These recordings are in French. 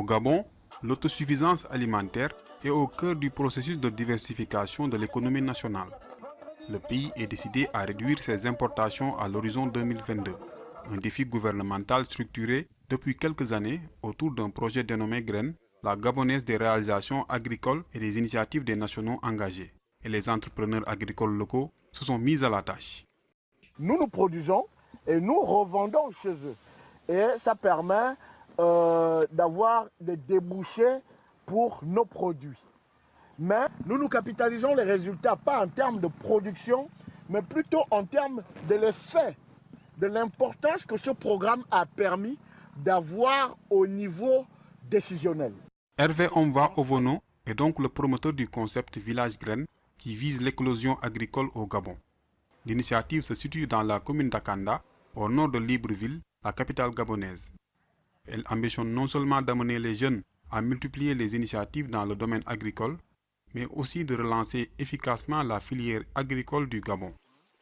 Gabon, l'autosuffisance alimentaire est au cœur du processus de diversification de l'économie nationale. Le pays est décidé à réduire ses importations à l'horizon 2022, un défi gouvernemental structuré depuis quelques années autour d'un projet dénommé GREN, la gabonaise des réalisations agricoles et des initiatives des nationaux engagés. Et les entrepreneurs agricoles locaux se sont mis à la tâche. Nous produisons et nous revendons chez eux. Et ça permet d'avoir des débouchés pour nos produits. Mais nous capitalisons les résultats, pas en termes de production, mais plutôt en termes de l'effet, de l'importance que ce programme a permis d'avoir au niveau décisionnel. Hervé Omva Ovono est donc le promoteur du concept Village Graine qui vise l'éclosion agricole au Gabon. L'initiative se situe dans la commune d'Akanda, au nord de Libreville, la capitale gabonaise. Elle ambitionne non seulement d'amener les jeunes à multiplier les initiatives dans le domaine agricole, mais aussi de relancer efficacement la filière agricole du Gabon.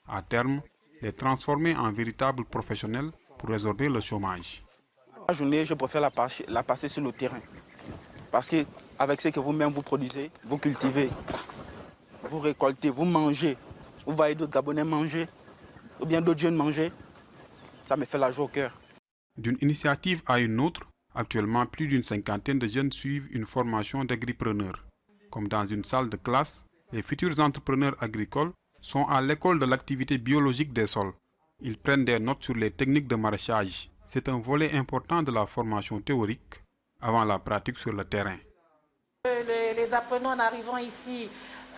À terme, les transformer en véritables professionnels pour résorber le chômage. La journée, je préfère la passer sur le terrain. Parce qu'avec ce que vous-même vous produisez, vous cultivez, vous récoltez, vous mangez, vous voyez d'autres Gabonais manger, ou bien d'autres jeunes manger, ça me fait la joie au cœur. D'une initiative à une autre, actuellement plus d'une cinquantaine de jeunes suivent une formation d'agripreneurs. Comme dans une salle de classe, les futurs entrepreneurs agricoles sont à l'école de l'activité biologique des sols. Ils prennent des notes sur les techniques de maraîchage. C'est un volet important de la formation théorique avant la pratique sur le terrain. Les apprenants en arrivant ici,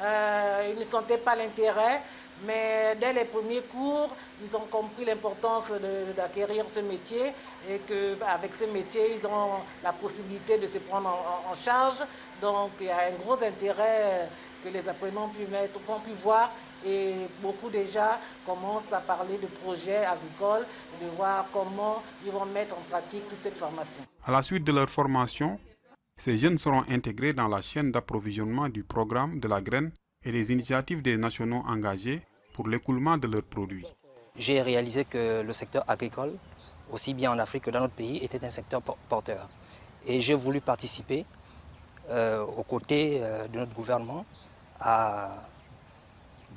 ils ne sentaient pas l'intérêt, mais dès les premiers cours, ils ont compris l'importance d'acquérir ce métier et qu'avec ce métier, ils ont la possibilité de se prendre en charge. Donc il y a un gros intérêt que les apprenants ont pu voir et beaucoup déjà commencent à parler de projets agricoles, de voir comment ils vont mettre en pratique toute cette formation. À la suite de leur formation, ces jeunes seront intégrés dans la chaîne d'approvisionnement du programme de la graine et des initiatives des nationaux engagés pour l'écoulement de leurs produits. J'ai réalisé que le secteur agricole, aussi bien en Afrique que dans notre pays, était un secteur porteur. Et j'ai voulu participer aux côtés de notre gouvernement à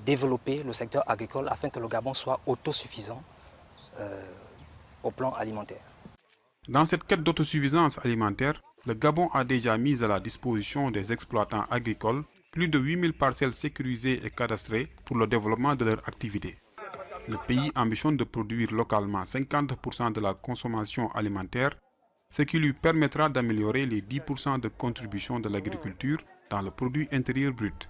développer le secteur agricole afin que le Gabon soit autosuffisant au plan alimentaire. Dans cette quête d'autosuffisance alimentaire, le Gabon a déjà mis à la disposition des exploitants agricoles plus de 8000 parcelles sécurisées et cadastrées pour le développement de leur activité. Le pays ambitionne de produire localement 50% de la consommation alimentaire, ce qui lui permettra d'améliorer les 10% de contribution de l'agriculture dans le produit intérieur brut.